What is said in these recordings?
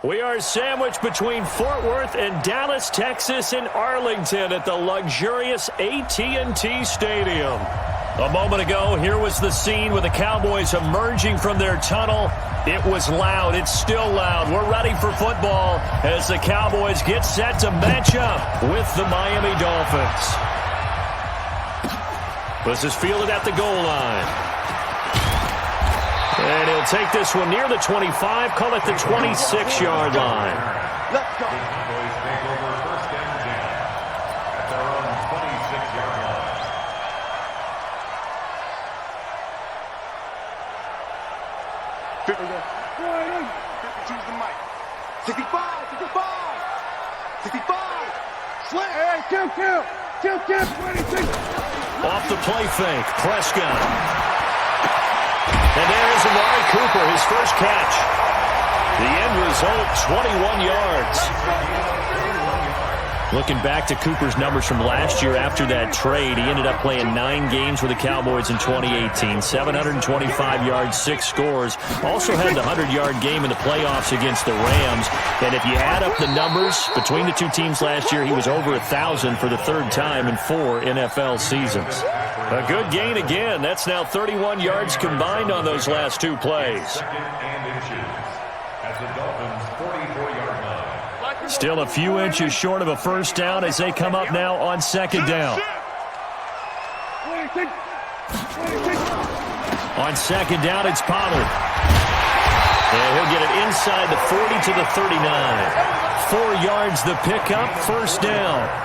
We are sandwiched between Fort Worth and Dallas, Texas, and Arlington at the luxurious AT&T Stadium. A moment ago, here was the scene with the Cowboys emerging from their tunnel. It was loud. It's still loud. We're ready for football as the Cowboys get set to match up with the Miami Dolphins. This is fielded at the goal line. And he'll take this one near the 25, call it the 26-yard line. Let's go. Cowboys take over first and 10 at their own 26-yard line. Choose the mic. 65, 65, 65. Slam. Hey, kill, 26. Off the play fake, Prescott. And there is Amari Cooper, his first catch. The end result, 21 yards. Looking back to Cooper's numbers from last year after that trade, he ended up playing 9 games with the Cowboys in 2018. 725 yards, 6 scores. Also had the 100-yard game in the playoffs against the Rams. And if you add up the numbers between the two teams last year, he was over 1,000 for the third time in 4 NFL seasons. A good gain again. That's now 31 yards combined on those last 2 plays. Second and inches at the Dolphins' 44-yard line. Still a few inches short of a first down as they come up now on second down. On second down, it's Pollard. And he'll get it inside the 40 to the 39. 4 yards the pickup, first down.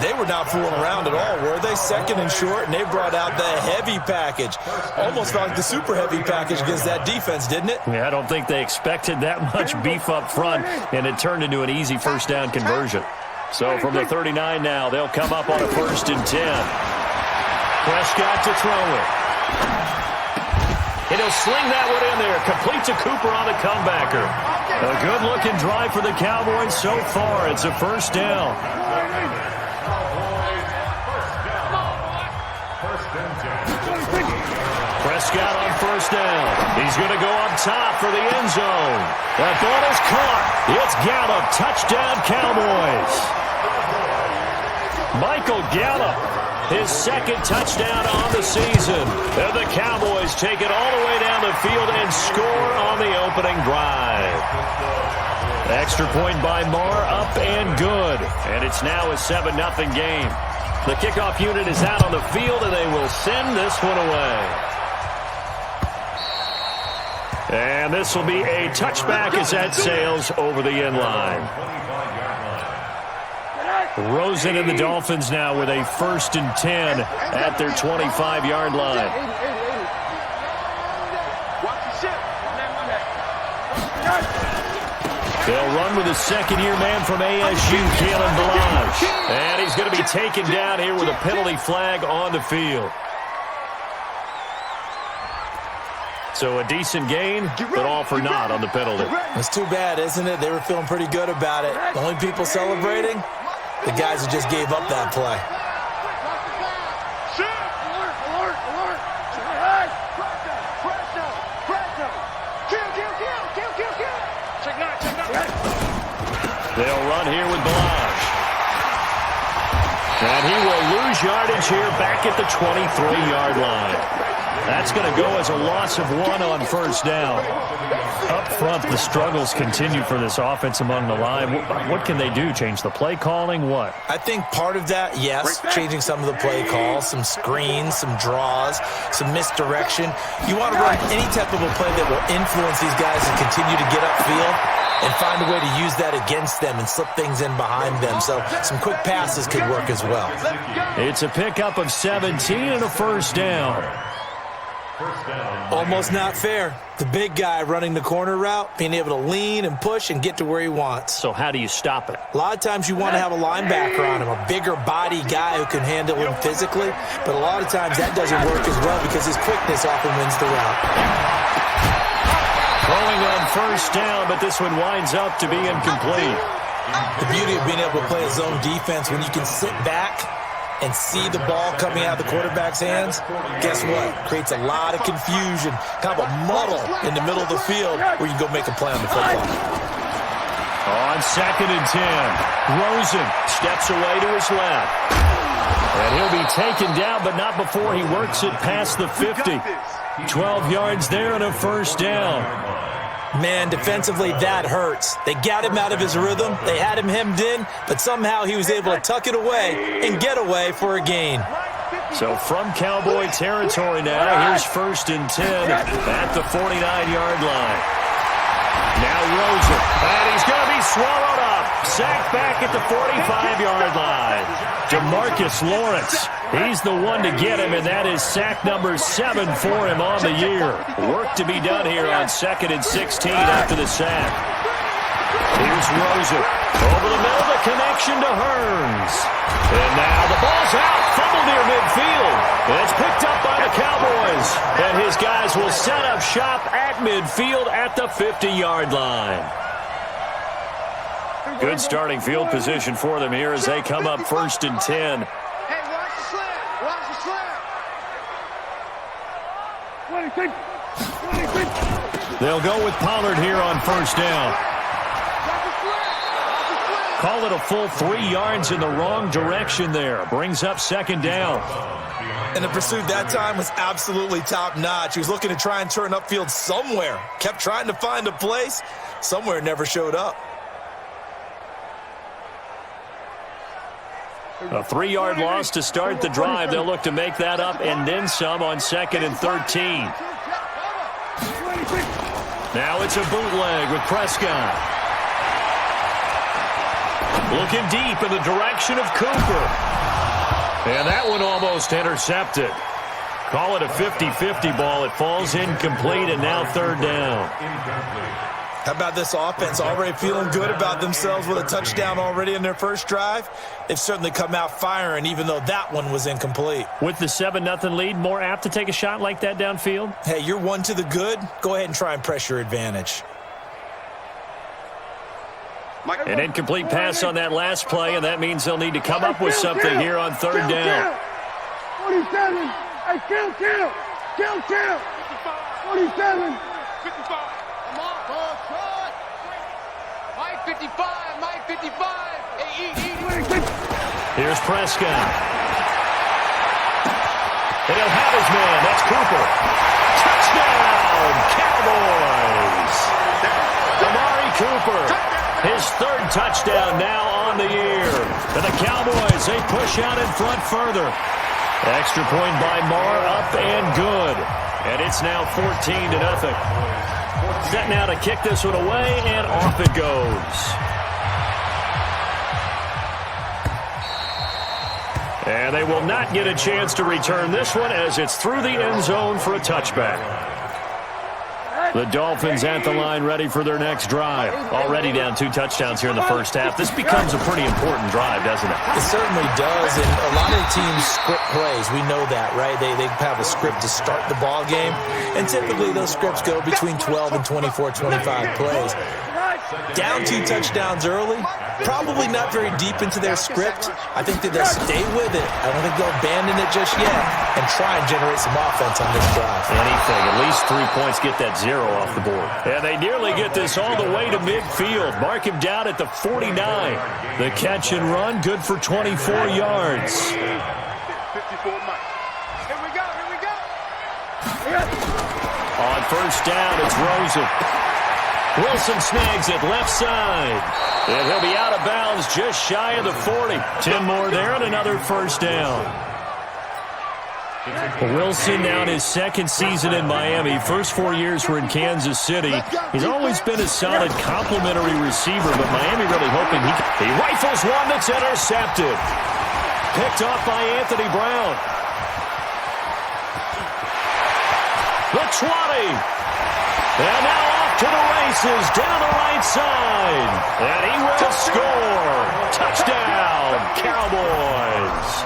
They were not fooling around at all, were they? Second and short, and they brought out the heavy package. Almost like the super heavy package against that defense, didn't it? Yeah, I don't think they expected that much beef up front, and it turned into an easy first down conversion. So from the 39 now, they'll come up on a 1st and 10. Prescott to throw it. And he'll sling that one in there. Complete to Cooper on the comebacker. A good-looking drive for the Cowboys so far. It's a first down. Prescott on first down. He's going to go up top for the end zone. That ball is caught. It's Gallup. Touchdown, Cowboys. Michael Gallup, his second touchdown on the season. And the Cowboys take it all the way down the field and score on the opening drive. Extra point by Marr, up and good. And it's now a 7-0 game. The kickoff unit is out on the field, and they will send this one away. And this will be a touchback as that sails over the end line. Rosen and the Dolphins now with a 1st and 10 at their 25-yard line. They'll run with a second-year man from ASU, Kalen Ballage. And he's going to be taken down here with a penalty flag on the field. So a decent gain, but all for naught on the penalty. It's too bad, isn't it? They were feeling pretty good about it. The only people celebrating, the guys who just gave up that play. They'll run here with Ballage. And he will lose yardage here back at the 23-yard line. That's going to go as a loss of 1 on first down. Up front, the struggles continue for this offense among the line. What can they do? Change the play calling? What? I think part of that, yes, changing some of the play calls, some screens, some draws, some misdirection. You want to run any type of a play that will influence these guys and continue to get upfield and find a way to use that against them and slip things in behind them. So some quick passes could work as well. It's a pickup of 17 and a first down. Almost not fair. The big guy running the corner route, being able to lean and push and get to where he wants. So how do you stop it? A lot of times you want to have a linebacker on him, a bigger body guy who can handle him physically, but a lot of times that doesn't work as well because his quickness often wins the route. Throwing on first down, but this one winds up to be incomplete. The beauty of being able to play a zone defense when you can sit back and see the ball coming out of the quarterback's hands, guess what? Creates a lot of confusion, kind of a muddle in the middle of the field where you go make a play on the football. On 2nd and 10, Rosen steps away to his left. And he'll be taken down, but not before he works it past the 50. 12 yards there and a first down. Man, defensively, that hurts. They got him out of his rhythm. They had him hemmed in, but somehow he was able to tuck it away and get away for a gain. So from Cowboy territory now, here's 1st and 10 at the 49-yard line. Now Rosen, and he's going to be swallowed up. Sacked back at the 45-yard line. DeMarcus Lawrence, he's the one to get him, and that is sack number 7 for him on the year. Work to be done here on 2nd and 16 after the sack. Here's Rosen. Over the middle, the connection to Hearns. And now the ball's out. Fumble near midfield. And it's picked up by the Cowboys. And his guys will set up shop at midfield at the 50-yard line. Good starting field position for them here as they come up 1st and 10. Hey, watch the slam. Watch the slam. They'll go with Pollard here on 1st down. Call it a full 3 yards in the wrong direction there. Brings up 2nd down. And the pursuit that time was absolutely top-notch. He was looking to try and turn upfield somewhere. Kept trying to find a place. Somewhere never showed up. A 3-yard loss to start the drive. They'll look to make that up and then some on 2nd and 13. Now it's a bootleg with Prescott. Looking deep in the direction of Cooper. And that one almost intercepted. Call it a 50-50 ball. It falls incomplete, and now 3rd down. How about this offense already feeling good about themselves with a touchdown already in their first drive? They've certainly come out firing, even though that one was incomplete. With the 7-0 lead, more apt to take a shot like that downfield? Hey, you're one to the good. Go ahead and try and press your advantage. An incomplete pass on that last play, and that means they'll need to come up with something here on 3rd down. 47. Hey, kill. 47. 55. Come on, ball, shot. Mike 55. Mike 55. Hey, eat. Here's Prescott. And he'll have his man. That's Cooper. Touchdown, Cowboys. Amari Cooper. His 3rd touchdown now on the year. And the Cowboys, they push out in front further. Extra point by Marr, up and good. And it's now 14-0. Set now to kick this one away, and off it goes. And they will not get a chance to return this one as it's through the end zone for a touchback. The Dolphins at the line ready for their next drive. Already down 2 touchdowns here in the first half. This becomes a pretty important drive, doesn't it? It certainly does, and a lot of teams script plays. We know that, right? They have a script to start the ball game, and typically those scripts go between 12 and 24, 25 plays. Down 2 touchdowns early, probably not very deep into their script. I think that they'll stay with it. I don't think they'll abandon it just yet and try and generate some offense on this drive. Anything, at least 3 points, get that 0 off the board. And they nearly get this all the way to midfield. Mark him down at the 49. The catch and run, good for 24 yards. 54 Mike. Here we go. On 1st down, it's Rosen. Wilson snags it left side. And he'll be out of bounds just shy of the 40. 10 more there and another 1st down. Wilson now in his 2nd season in Miami. First 4 years were in Kansas City. He's always been a solid complementary receiver, but Miami really hoping he rifles one that's intercepted. Picked off by Anthony Brown. The 20. And now off to the races, down the right side. And he will score. Touchdown, Cowboys.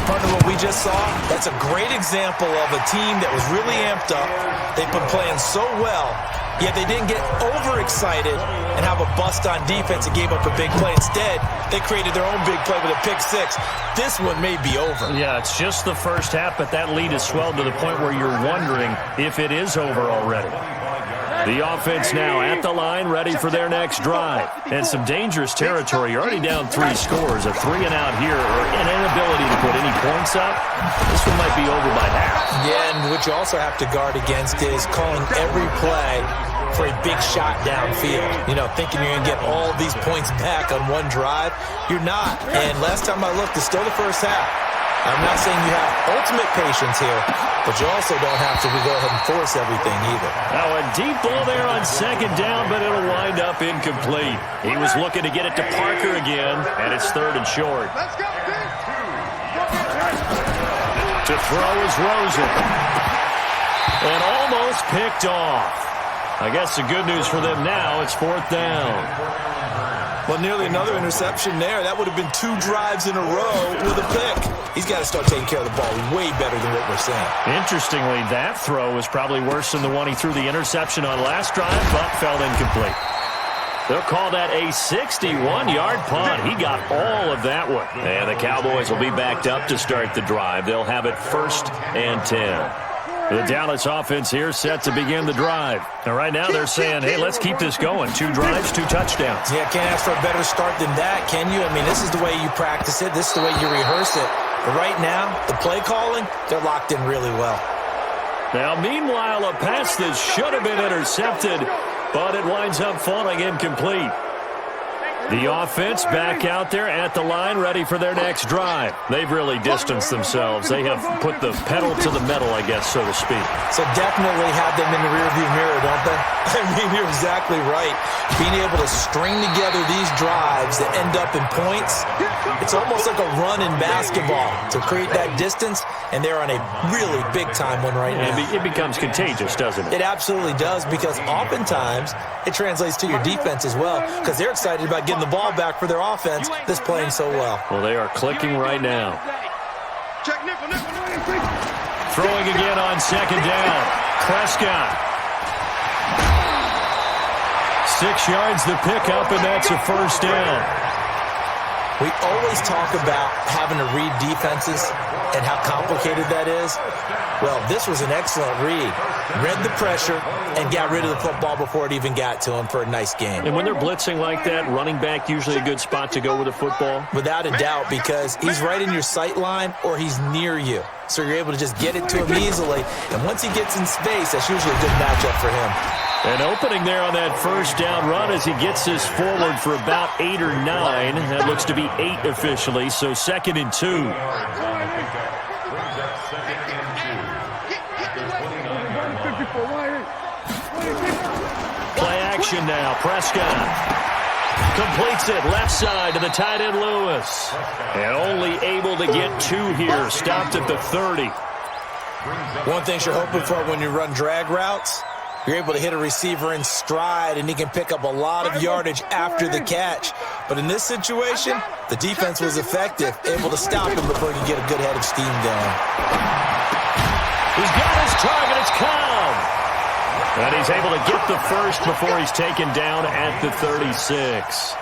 Partner, what we just saw, that's a great example of a team that was really amped up. They've been playing so well, yet they didn't get overexcited and have a bust on defense and gave up a big play. Instead, they created their own big play with a pick 6. This one may be over. Yeah, it's just the first half, but that lead has swelled to the point where you're wondering if it is over already. The offense now at the line, ready for their next drive. And some dangerous territory. You're already down 3 scores. A 3-and-out here, or an inability to put any points up. This one might be over by half. Yeah, and what you also have to guard against is calling every play for a big shot downfield. You know, thinking you're going to get all these points back on one drive. You're not. And last time I looked, it's still the first half. I'm not saying you have ultimate patience here, but you also don't have to go ahead and force everything either. Now a deep ball there on second down, but it'll wind up incomplete. He was looking to get it to Parker again, and it's 3rd and short. Let's go, To throw is Rosen. And almost picked off. I guess the good news for them now, it's 4th down. Well, nearly another interception there. That would have been 2 drives in a row with a pick. He's got to start taking care of the ball way better than what we're seeing. Interestingly, that throw was probably worse than the one he threw the interception on last drive, but fell incomplete. They'll call that a 61-yard punt. He got all of that one. And the Cowboys will be backed up to start the drive. They'll have it 1st and 10. The Dallas offense here set to begin the drive. And right now they're saying, hey, let's keep this going. 2 drives, 2 touchdowns. Yeah, can't ask for a better start than that, can you? I mean, this is the way you practice it. This is the way you rehearse it. But right now, the play calling, they're locked in really well. Now, meanwhile, a pass that should have been intercepted, but it winds up falling incomplete. The offense back out there at the line, ready for their next drive. They've really distanced themselves. They have put the pedal to the metal, I guess, so to speak. So definitely have them in the rearview mirror, don't they? I mean, you're exactly right. Being able to string together these drives that end up in points, it's almost like a run in basketball to create that distance, and they're on a really big-time one right now. It becomes contagious, doesn't it? It absolutely does, because oftentimes it translates to your defense as well, because they're excited about getting the ball back for their offense that's playing so well. Well, they are clicking right now. Throwing again on second down. Prescott. 6 yards the pickup, and that's a 1st down. We always talk about having to read defenses and how complicated that is. Well, this was an excellent read. Read the pressure and got rid of the football before it even got to him for a nice game. And when they're blitzing like that, running back usually a good spot to go with a football? Without a doubt, because he's right in your sight line or he's near you. So you're able to just get it to him easily. And once he gets in space, that's usually a good matchup for him. An opening there on that 1st down run as he gets this forward for about 8 or 9. That looks to be 8 officially, so 2nd and 2. Play action now. Prescott completes it left side to the tight end Lewis. And only able to get 2 here. Stopped at the 30. One thing you're hoping for when you run drag routes, you're able to hit a receiver in stride, and he can pick up a lot of yardage after the catch. But in this situation, the defense was effective, able to stop him before he could get a good head of steam going. He's got his target. It's Cobb. And he's able to get the 1st before he's taken down at the 36.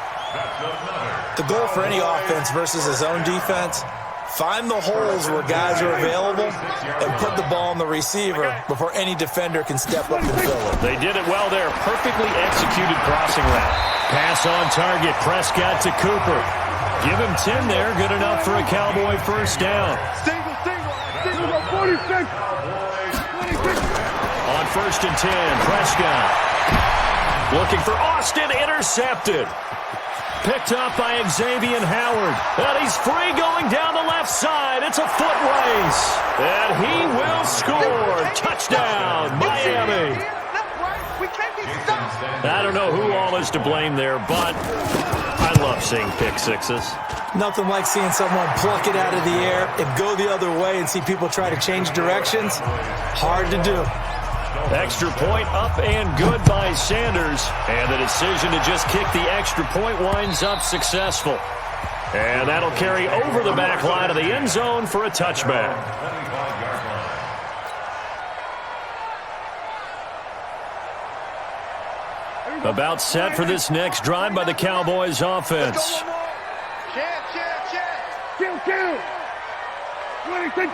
The goal for any offense versus his own defense, find the holes where guys are available and put the ball on the receiver before any defender can step up and fill it. They did it well there. Perfectly executed crossing route. Pass on target. Prescott to Cooper. Give him 10 there. Good enough for a Cowboy 1st down. Single, 46. On 1st and 10, Prescott. Looking for Austin. Intercepted. Picked up by Xavier Howard. And he's free going down the left side. It's a foot race. And he will score. Touchdown, Miami. I don't know who all is to blame there, but I love seeing pick sixes. Nothing like seeing someone pluck it out of the air and go the other way and see people try to change directions. Hard to do. Extra point up and good by Sanders. And the decision to just kick the extra point winds up successful. And that'll carry over the back line of the end zone for a touchback. About set for this next drive by the Cowboys offense. Kill. 26.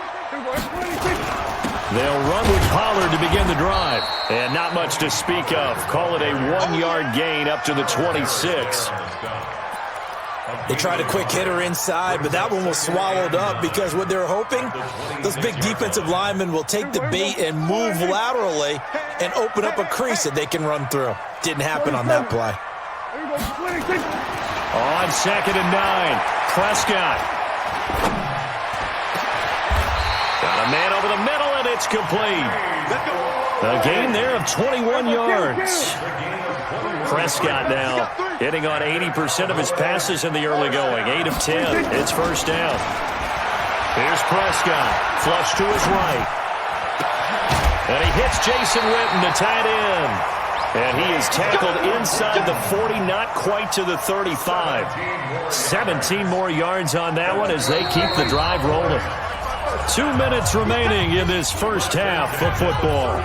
They'll run with Pollard to begin the drive. And not much to speak of. Call it a 1-yard gain up to the 26. They tried a quick hitter inside, but that one was swallowed up because what they're hoping, those big defensive linemen will take the bait and move laterally and open up a crease that they can run through. Didn't happen on that play. On 2nd and 9, Prescott. Got a man over the middle, and it's complete. A gain there of 21 yards. Prescott now hitting on 80% of his passes in the early going. 8 of 10. It's first down. Here's Prescott. Flush to his right. And he hits Jason Witten to tie it in. And he is tackled inside the 40, not quite to the 35. 17 more yards on that one as they keep the drive rolling. 2 minutes remaining in this first half of football.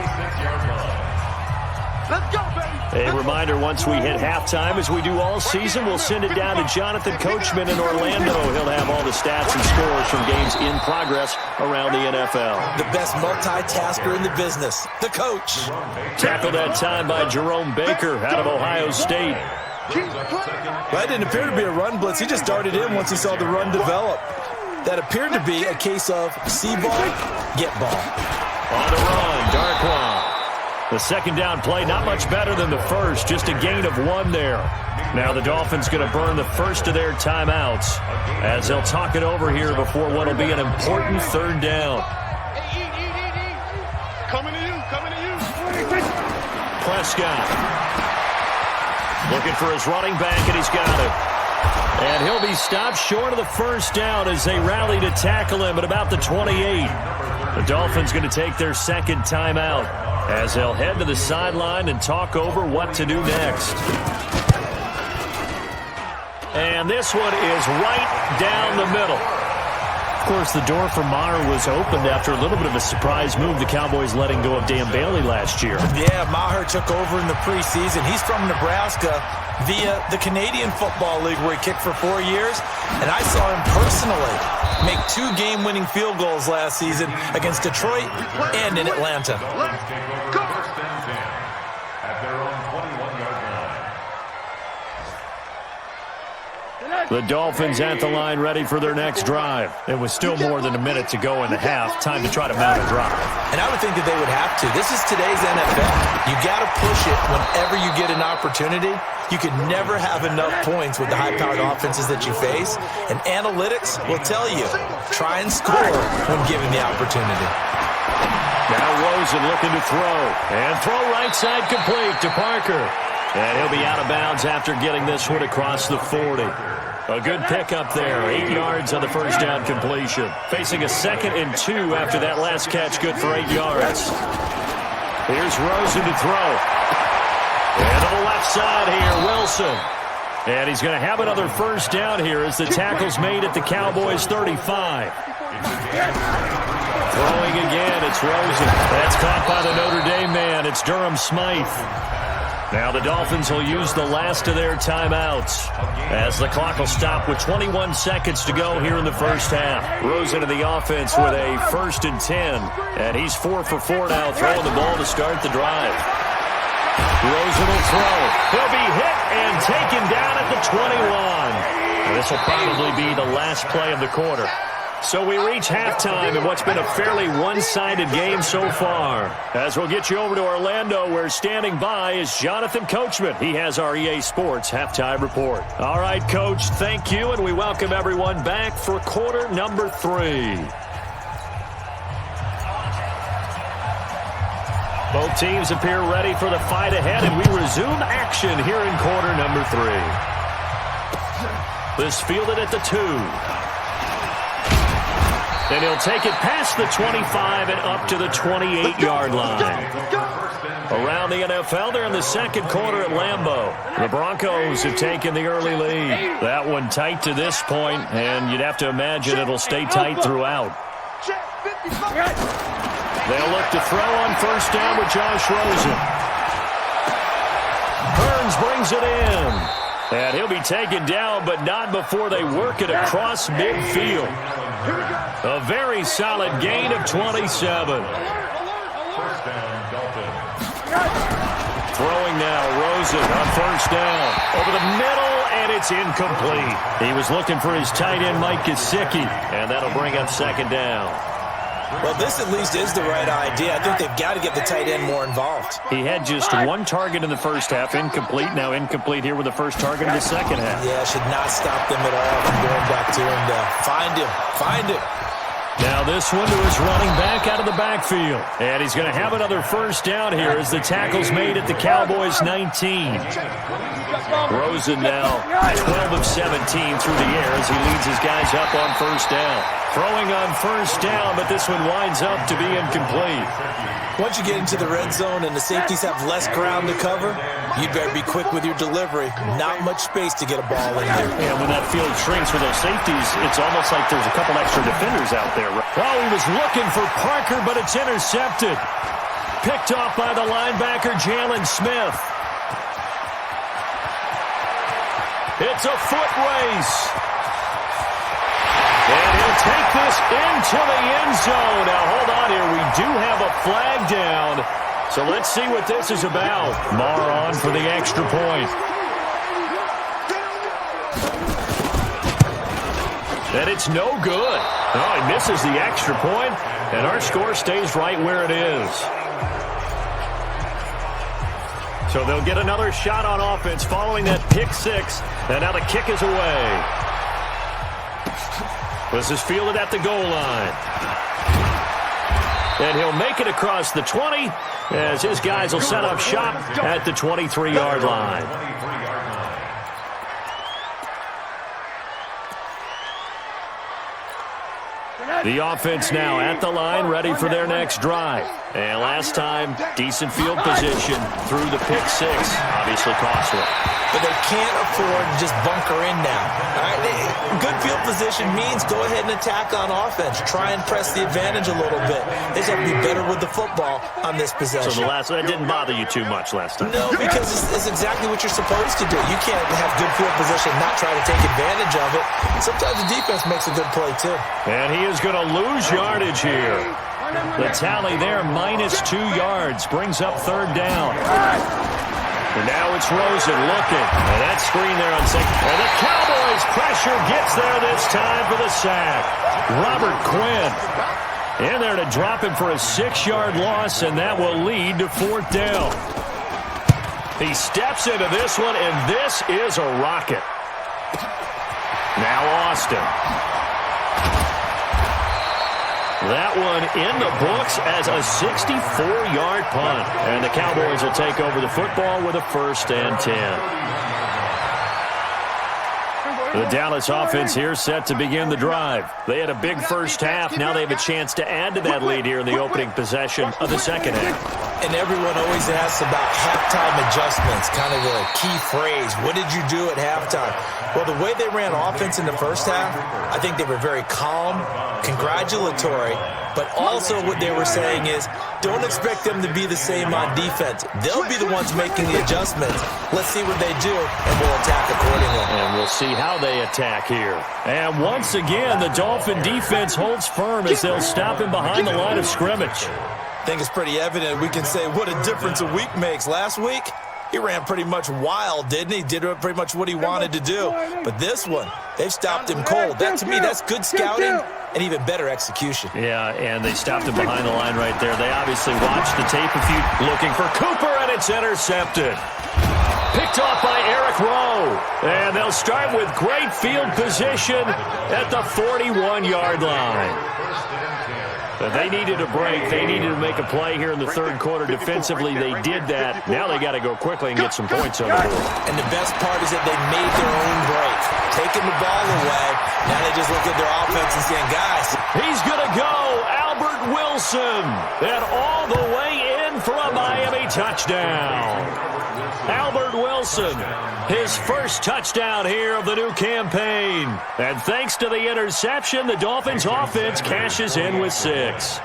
Let's go, baby. A reminder, once we hit halftime, as we do all season, we'll send it down to Jonathan Coachman in Orlando. He'll have all the stats and scores from games in progress around the NFL. The best multitasker in the business, the coach. Tackled that time by Jerome Baker out of Ohio State. That didn't appear to be a run blitz. He just darted in once he saw the run develop. That appeared to be a case of see ball, get ball. On the run, Darkwa. The second down play, not much better than the first, just a gain of 1 there. Now the Dolphins going to burn the first of their timeouts as they'll talk it over here before what will be an important third down. Coming to you. Prescott looking for his running back, and he's got it. And he'll be stopped short of the first down as they rally to tackle him at about the 28. The Dolphins going to take their second timeout as they'll head to the sideline and talk over what to do next. And this one is right down the middle. Of course, the door for Maher was opened after a little bit of a surprise move. The Cowboys letting go of Dan Bailey last year. Yeah, Maher took over in the preseason. He's from Nebraska via the Canadian Football League where he kicked for 4 years. And I saw him personally make 2 game-winning field goals last season against Detroit and in Atlanta. The Dolphins at the line ready for their next drive. It was still more than a minute to go in the half. Time to try to mount a drive. And I would think that they would have to. This is today's NFL. You got to push it whenever you get an opportunity. You can never have enough points with the high-powered offenses that you face. And analytics will tell you, try and score when given the opportunity. Now Rosen looking to throw. And throw right side complete to Parker. And he'll be out of bounds after getting this one across the 40. A good pickup there. 8 yards on the first down completion. Facing a 2nd and 2 after that last catch. Good for 8 yards. Here's Rosen to throw. And to the left side here, Wilson. And he's going to have another first down here as the tackle's made at the Cowboys 35. Throwing again, it's Rosen. That's caught by the Notre Dame man. It's Durham Smythe. Now the Dolphins will use the last of their timeouts as the clock will stop with 21 seconds to go here in the first half. Rosen in the offense with a 1st and 10. And he's 4 for 4 now, throwing the ball to start the drive. Rosen will throw. He'll be hit and taken down at the 21. And this will probably be the last play of the quarter. So we reach halftime in what's been a fairly one-sided game so far. As we'll get you over to Orlando, where standing by is Jonathan Coachman. He has our EA Sports halftime report. All right, Coach, thank you, and we welcome everyone back for quarter number 3. Both teams appear ready for the fight ahead, and we resume action here in quarter number 3. This fielded at the 2. And he'll take it past the 25 and up to the 28-yard line. Around the NFL, they're in the second quarter at Lambeau. The Broncos have taken the early lead. That one tight to this point, and you'd have to imagine it'll stay tight throughout. They'll look to throw on first down with Josh Rosen. Burns brings it in. And he'll be taken down, but not before they work it across midfield. A very solid gain of 27. First down, Dolphins. Throwing now, Rosen on first down. Over the middle, and it's incomplete. He was looking for his tight end, Mike Gesicki, and that'll bring up second down. Well, this at least is the right idea. I think they've got to get the tight end more involved. He had just one target in the first half, incomplete. Now incomplete here with the first target in the second half. Yeah, should not stop them at all from going back to him to find him. Now this one to his running back out of the backfield. And he's going to have another first down here as the tackle's made at the Cowboys 19. Rosen now 12 of 17 through the air as he leads his guys up on first down. Throwing on first down, but this one winds up to be incomplete. Once you get into the red zone and the safeties have less ground to cover, you'd better be quick with your delivery. Not much space to get a ball in there. And when that field shrinks with those safeties, it's almost like there's a couple extra defenders out there. Oh, he was looking for Parker, but it's intercepted. Picked off by the linebacker, Jalen Smith. It's a foot race. And he'll take this into the end zone. Now, hold on here. We do have a flag down. So let's see what this is about. Marr on for the extra point. And it's no good. Oh, he misses the extra point, and our score stays right where it is. So they'll get another shot on offense following that pick six. And now the kick is away. This is fielded at the goal line. And he'll make it across the 20 as his guys will set up shop at the 23-yard line. The offense now at the line, ready for their next drive. And last time, decent field position through the pick six. Obviously costly. But they can't afford to just bunker in now. All right? Good field position means go ahead and attack on offense. Try and press the advantage a little bit. They just have to be better with the football on this possession. So that didn't bother you too much last time? No, because it's exactly what you're supposed to do. You can't have good field position and not try to take advantage of it. Sometimes the defense makes a good play, too. And he is going to lose yardage here. The tally there, -2 yards, brings up third down. And now it's Rosen looking. And that screen there on second. And the Cowboys pressure gets there this time for the sack. Robert Quinn in there to drop him for a 6-yard loss, and that will lead to fourth down. He steps into this one, and this is a rocket. Now Austin. That one in the books as a 64-yard punt. And the Cowboys will take over the football with a 1st and 10. The Dallas offense here set to begin the drive. They had a big first half. Now they have a chance to add to that lead here in the opening possession of the second half. And everyone always asks about halftime adjustments, kind of the key phrase. What did you do at halftime? Well, the way they ran offense in the first half, I think they were very calm, congratulatory, but also what they were saying is don't expect them to be the same on defense. They'll be the ones making the adjustments. Let's see what they do, and we'll attack accordingly. And we'll see how they attack here. And once again, the Dolphin defense holds firm as they'll stop him behind the line of scrimmage. I think it's pretty evident. We can say what a difference a week makes. Last week, he ran pretty much wild, didn't he? Did pretty much what he wanted to do. But this one, they've stopped him cold. That, to me, that's good scouting and even better execution. Yeah, and they stopped him behind the line right there. They obviously watched the tape looking for Cooper, and it's intercepted. Picked off by Eric Rowe. And they'll start with great field position at the 41-yard line. But they needed a break. They needed to make a play here in the third quarter. Defensively, they did that. Now they got to go quickly and get some points on the board. And the best part is that they made their own break. Taking the ball away. Now they just look at their offense and saying, guys. He's going to go. Albert Wilson. And all the way in for a Miami touchdown. Albert Wilson, his first touchdown here of the new campaign. And thanks to the interception, the Dolphins offense cashes in with 6.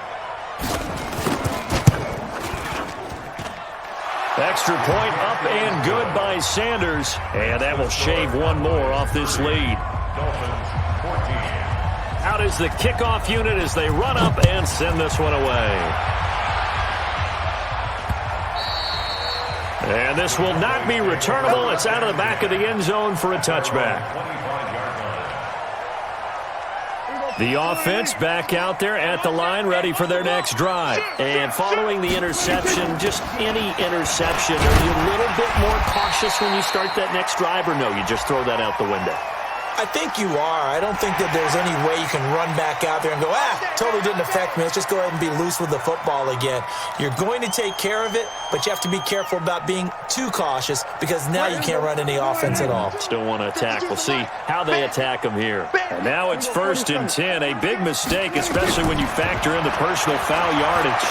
Extra point up and good by Sanders. And that will shave one more off this lead. Dolphins 14. Out is the kickoff unit as they run up and send this one away. And this will not be returnable. It's out of the back of the end zone for a touchback. The offense back out there at the line, ready for their next drive. And following the interception, just any interception, are you a little bit more cautious when you start that next drive, or no, you just throw that out the window? I think you are. I don't think that there's any way you can run back out there and go, totally didn't affect me. Let's just go ahead and be loose with the football again. You're going to take care of it, but you have to be careful about being too cautious because now you can't run any offense at all. Still want to attack. We'll see how they attack them here. And now it's 1st and 10. A big mistake, especially when you factor in the personal foul yardage.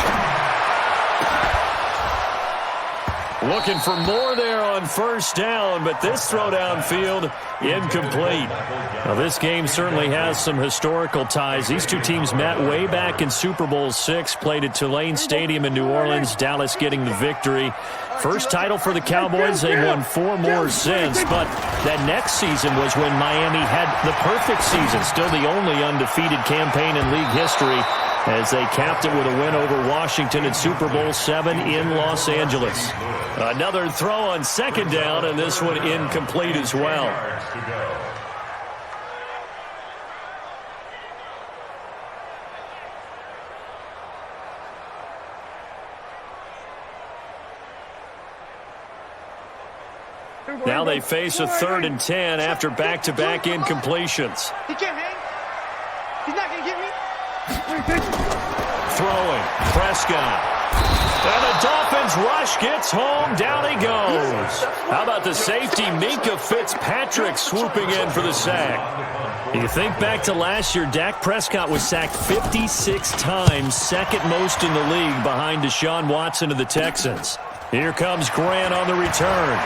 Looking for more there on 1st down, but this throw downfield incomplete. Now, this game certainly has some historical ties. These two teams met way back in Super Bowl VI, played at Tulane Stadium in New Orleans, Dallas getting the victory. First title for the Cowboys. They won 4 more since, but that next season was when Miami had the perfect season, still the only undefeated campaign in league history, as they capped it with a win over Washington in Super Bowl VII in Los Angeles. Another throw on 2nd down, and this one incomplete as well. Now they face a 3rd and 10 after back-to-back incompletions. He can't hang. He's not going to get me. Throwing, Prescott. And the Dolphins rush gets home. Down he goes. How about the safety, Minkah Fitzpatrick, swooping in for the sack. You think back to last year, Dak Prescott was sacked 56 times, 2nd most in the league behind Deshaun Watson of the Texans. Here comes Grant on the return.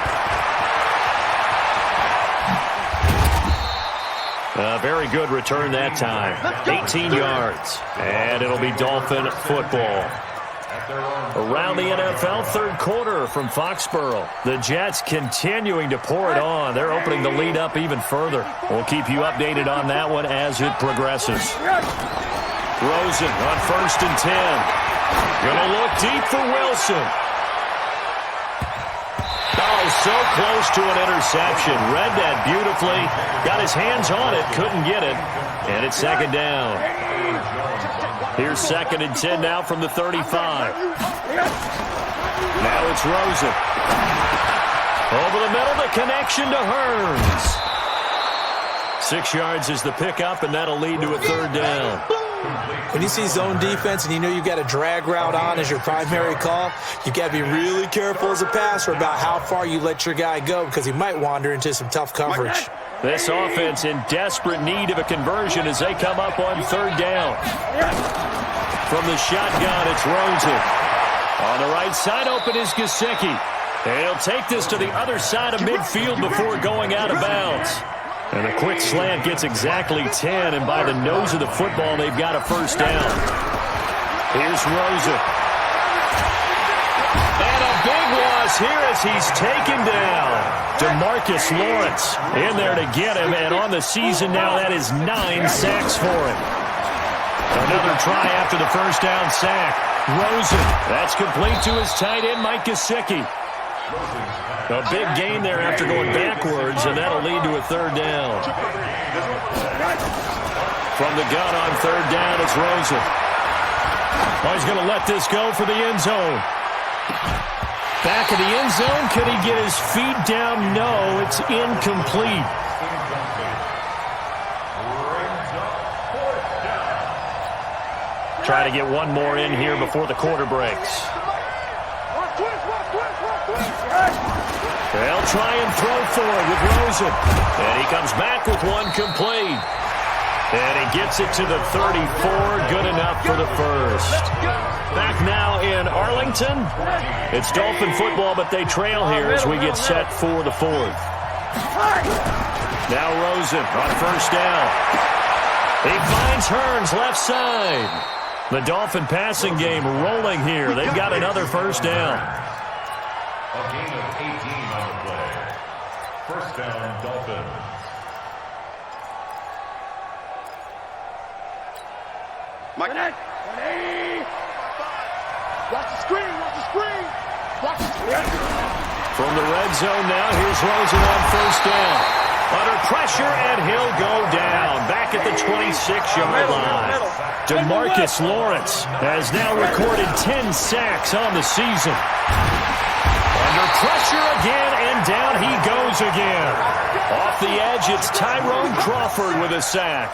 A very good return that time. 18 yards. And it'll be Dolphin football. Around the NFL, 3rd quarter from Foxborough. The Jets continuing to pour it on. They're opening the lead up even further. We'll keep you updated on that one as it progresses. Rosen on 1st and 10. Gonna look deep for Wilson. Oh, so close to an interception. Read that beautifully. Got his hands on it, couldn't get it. And it's 2nd down. Here's 2nd and 10 now from the 35. Now it's Rosen. Over the middle, the connection to Hearns. 6 yards is the pickup, and that'll lead to a 3rd down. When you see zone defense and you know you've got a drag route on as your primary call, you've got to be really careful as a passer about how far you let your guy go because he might wander into some tough coverage. This offense in desperate need of a conversion as they come up on 3rd down. From the shotgun, it's Rosen. On the right side, open is Gesicki. And he'll take this to the other side of midfield before going out of bounds. And a quick slant gets exactly 10, and by the nose of the football, they've got a 1st down. Here's Rosen. And a big loss here as he's taken down. DeMarcus Lawrence in there to get him, and on the season now, that is 9 sacks for him. Another try after the 1st down sack. Rosen, that's complete to his tight end, Mike Gesicki. A big gain there after going backwards, and that'll lead to a 3rd down. From the gun on 3rd down, it's Rosen. Oh, he's going to let this go for the end zone. Back of the end zone, could he get his feet down? No, it's incomplete. Try to get one more in here before the quarter breaks. They'll try and throw for it with Rosen. And he comes back with one complete. And he gets it to the 34. Good enough for the 1st. Back now in Arlington. It's Dolphin football, but they trail here as we get set for the 4th. Now Rosen on 1st down. He finds Hearns left side. The Dolphin passing game rolling here. They've got another 1st down. A gain of 18 on the play. 1st down, Dolphins. Mike. Watch the screen, watch the screen. Watch the screen. From the red zone now, here's Rosen on first down. Under pressure, and he'll go down. Back at the 26-yard line. DeMarcus Lawrence has now recorded 10 sacks on the season. Under pressure again, and down he goes again. Off the edge, it's Tyrone Crawford with a sack.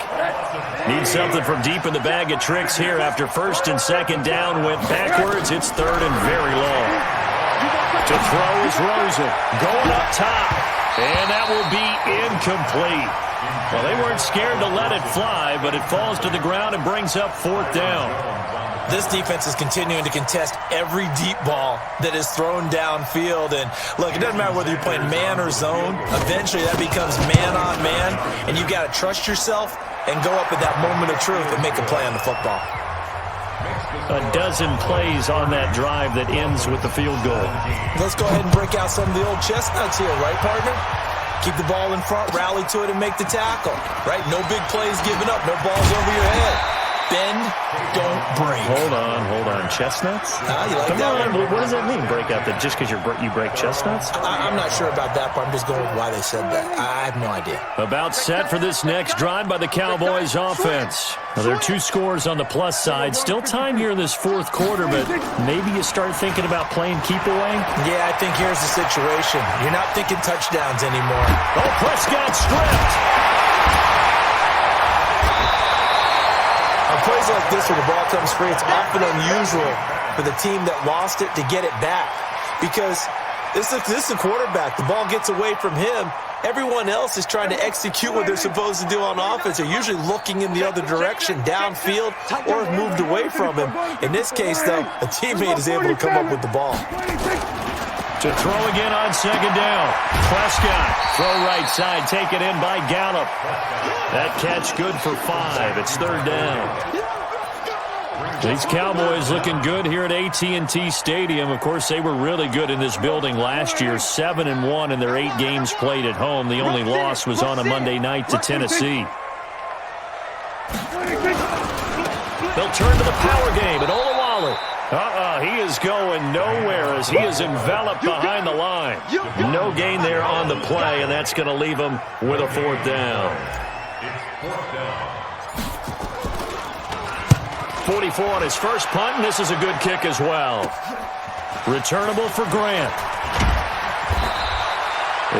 Needs something from deep in the bag of tricks here after first and second down went backwards. It's third and very long. To throw is Rosen. Going up top. And that will be incomplete. Well, they weren't scared to let it fly, but it falls to the ground and brings up fourth down. This defense is continuing to contest every deep ball that is thrown downfield. And, look, it doesn't matter whether you're playing man or zone. Eventually, that becomes man on man, and you got to trust yourself and go up at that moment of truth and make a play on the football. A dozen plays on that drive that ends with the field goal. Let's go ahead and break out some of the old chestnuts here, right, partner? Keep the ball in front, rally to it, and make the tackle, right? No big plays given up, no balls over your head. Bend, don't break. Hold on. Chestnuts? You like Come that on, one? what does that mean, break out? That just because you break chestnuts? I'm not sure about that, but I'm just going with why they said that. I have no idea. About set for this next drive by the Cowboys offense. Now, there are two scores on the plus side. Still time here in this fourth quarter, but maybe you start thinking about playing keep away? Yeah, I think here's the situation. You're not thinking touchdowns anymore. Oh, Prescott stripped. On plays like this where the ball comes free, it's often unusual for the team that lost it to get it back. Because this is the quarterback. The ball gets away from him. Everyone else is trying to execute what they're supposed to do on offense. They're usually looking in the other direction, downfield, or have moved away from him. In this case, though, a teammate is able to come up with the ball. To throw again on second down. Prescott, throw right side, taken in by Gallup. That catch good for 5. It's third down. These Cowboys looking good here at AT&T Stadium. Of course, they were really good in this building last year. 7-1 in their 8 games played at home. The only loss was on a Monday night to Tennessee. They'll turn to the power game at Olawale. He is going nowhere as he is enveloped behind the line. No gain there on the play, and that's going to leave him with a fourth down. It's fourth down. 44 on his first punt, and this is a good kick as well. Returnable for Grant.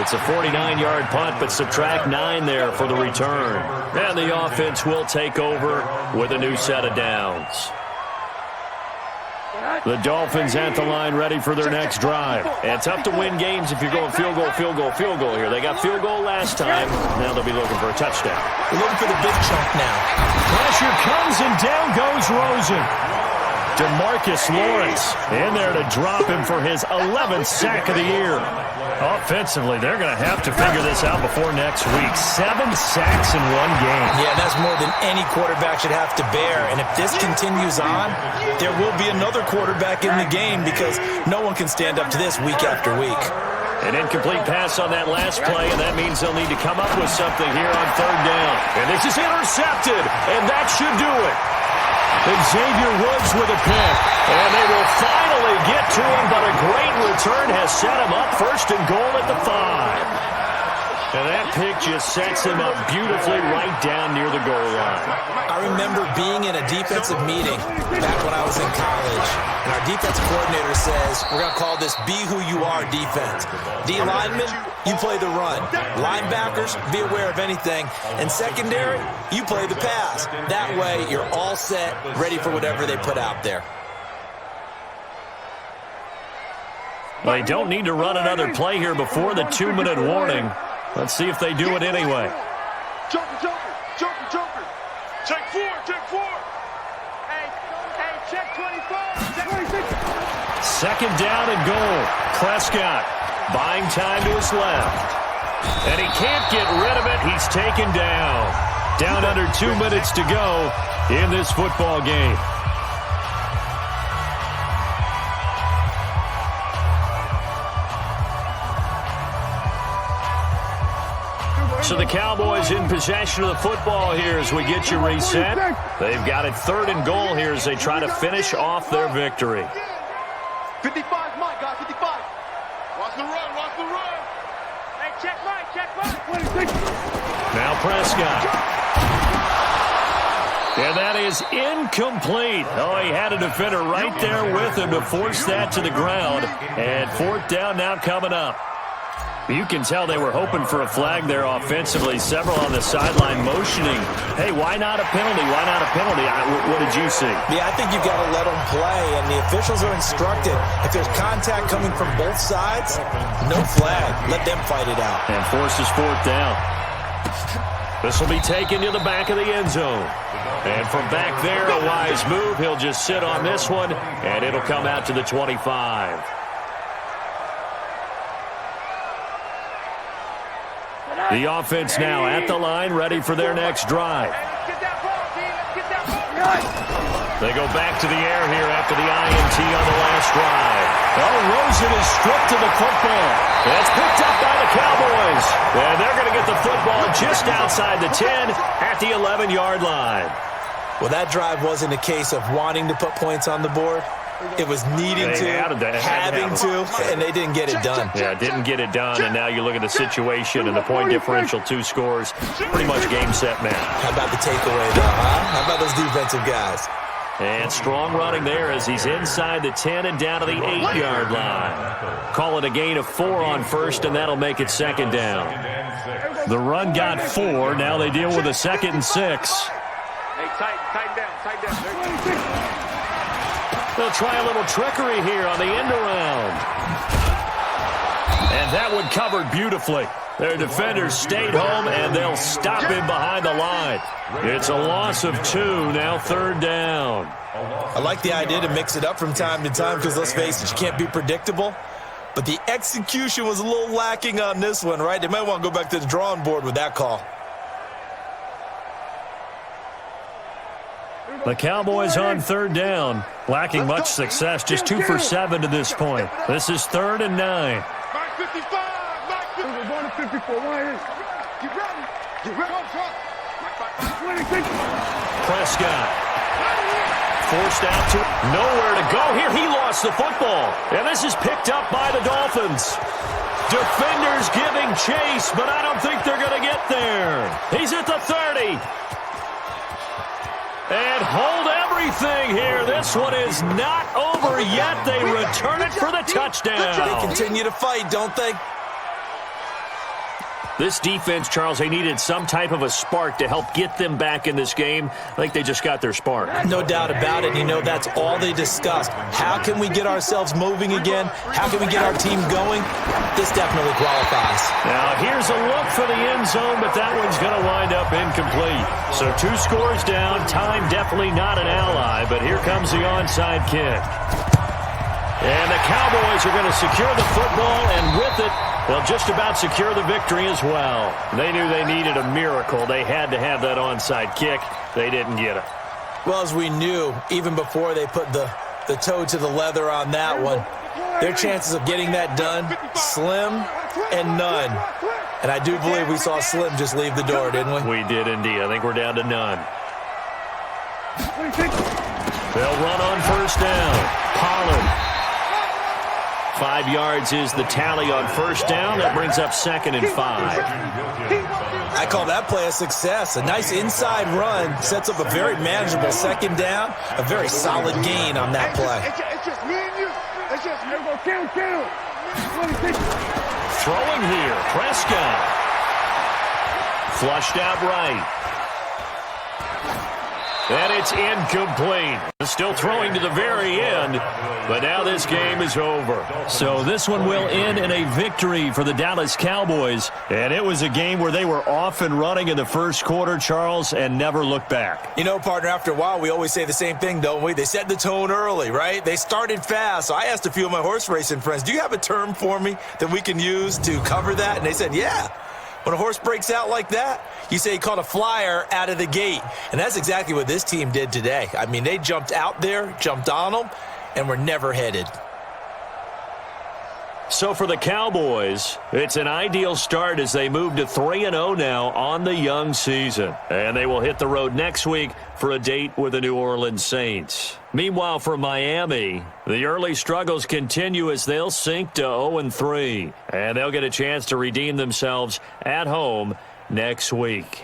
It's a 49-yard punt, but subtract 9 there for the return. And the offense will take over with a new set of downs. The Dolphins at the line ready for their next drive. And tough to win games if you're going field goal here. They got field goal last time. Now they'll be looking for a touchdown. We're looking for the big chunk now. Pressure comes and down goes Rosen. DeMarcus Lawrence in there to drop him for his 11th sack of the year. Offensively, they're going to have to figure this out before next week. 7 sacks in one game. Yeah, that's more than any quarterback should have to bear. And if this continues on, there will be another quarterback in the game because no one can stand up to this week after week. An incomplete pass on that last play, and that means they'll need to come up with something here on third down. And this is intercepted, and that should do it. Xavier Woods with a pick, and they will finally get to him, but a great return has set him up first and goal at the 5. And that pick just sets him up beautifully right down near the goal line. I remember being in a defensive meeting back when I was in college, and our defensive coordinator says, we're going to call this be who you are defense. D linemen, you play the run. Linebackers, be aware of anything. And secondary, you play the pass. That way, you're all set, ready for whatever they put out there. They don't need to run another play here before the 2-minute warning. Let's see if they do it anyway. Joker. Check 4. Hey, check 24. Check 26. Second down and goal. Prescott buying time to his left. And he can't get rid of it. He's taken down. Down under 2 minutes to go in this football game. So the Cowboys in possession of the football here as we get you reset. They've got it 3rd and goal here as they try to finish off their victory. 55, Mike, guys, 55. Watch the run, watch the run. Hey, check Mike, check Mike. Now Prescott. And that is incomplete. Oh, he had a defender right there with him to force that to the ground. And 4th down now coming up. You can tell they were hoping for a flag there offensively. Several on the sideline motioning. Hey, why not a penalty? Why not a penalty? What did you see? Yeah, I think you've got to let them play, and the officials are instructed. If there's contact coming from both sides, no flag. Let them fight it out. And forces 4th down. This will be taken to the back of the end zone. And from back there, a wise move. He'll just sit on this one, and it'll come out to the 25. The offense now at the line, ready for their next drive. They go back to the air here after the INT on the last drive. Oh, Rosen is stripped of the football. That's picked up by the Cowboys. And they're going to get the football just outside the 10 at the 11-yard line. Well, that drive wasn't a case of wanting to put points on the board. It was needing to, having to, and they didn't get it done. Yeah, didn't get it done, and now you look at the situation and the point differential, 2 scores, pretty much game, set, match. How about the takeaway, though, huh? How about those defensive guys? And strong running there as he's inside the 10 and down to the 8-yard line. Call it a gain of 4 on first, and that'll make it 2nd down. The run got 4. Now they deal with a 2nd and 6. Hey, tighten down. They'll try a little trickery here on the end around. And that one covered beautifully. Their defenders stayed home, and they'll stop him behind the line. It's a loss of 2, now 3rd down. I like the idea to mix it up from time to time because, let's face it, you can't be predictable. But the execution was a little lacking on this one, right? They might want to go back to the drawing board with that call. The Cowboys on 3rd down, lacking much success, just 2 for 7 to this point. This is 3rd and 9. Mike 55, Mike 55. We're going to 54. Get ready. Get ready. Prescott. Forced out to nowhere to go here. He lost the football. And this is picked up by the Dolphins. Defenders giving chase, but I don't think they're going to get there. He's at the 30. And hold everything here. This one is not over yet. They return it for the touchdown. They continue to fight, don't they? This defense, Charles, they needed some type of a spark to help get them back in this game. I think they just got their spark. No doubt about it. You know, that's all they discussed. How can we get ourselves moving again? How can we get our team going? This definitely qualifies. Now, here's a look for the end zone, but that one's going to wind up incomplete. So 2 scores down. Time definitely not an ally, but here comes the onside kick. And the Cowboys are going to secure the football, and with it, they'll just about secure the victory as well. They knew they needed a miracle. They had to have that onside kick. They didn't get it. Well, as we knew, even before they put the toe to the leather on that one, their chances of getting that done, slim and none. And I do believe we saw Slim just leave the door, didn't we? We did indeed. I think we're down to none. They'll run on 1st down. Pollard. 5 yards is the tally on 1st down. That brings up 2nd and 5. I call that play a success. A nice inside run sets up a very manageable 2nd down. A very solid gain on that play. It's just me and you. It's just me. Count. Throwing here, Prescott. Flushed out right. And it's incomplete. Still throwing to the very end, but now this game is over. So this one will end in a victory for the Dallas Cowboys. And it was a game where they were off and running in the 1st quarter, Charles, and never looked back. You know, partner, after a while, we always say the same thing, don't we? They set the tone early, right? They started fast. So I asked a few of my horse racing friends, do you have a term for me that we can use to cover that? And they said, yeah. When a horse breaks out like that, you say he caught a flyer out of the gate. And that's exactly what this team did today. I mean, they jumped out there, jumped on them, and were never headed. So for the Cowboys, it's an ideal start as they move to 3-0 now on the young season. And they will hit the road next week for a date with the New Orleans Saints. Meanwhile, for Miami, the early struggles continue as they'll sink to 0-3. And they'll get a chance to redeem themselves at home next week.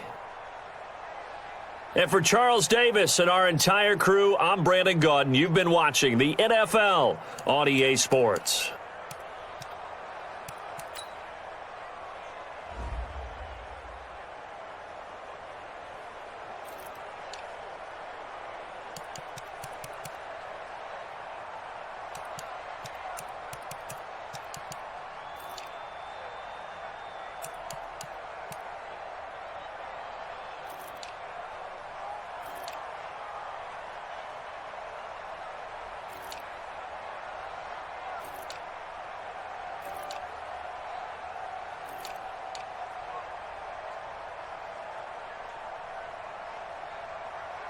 And for Charles Davis and our entire crew, I'm Brandon Gaudin. You've been watching the NFL on EA Sports.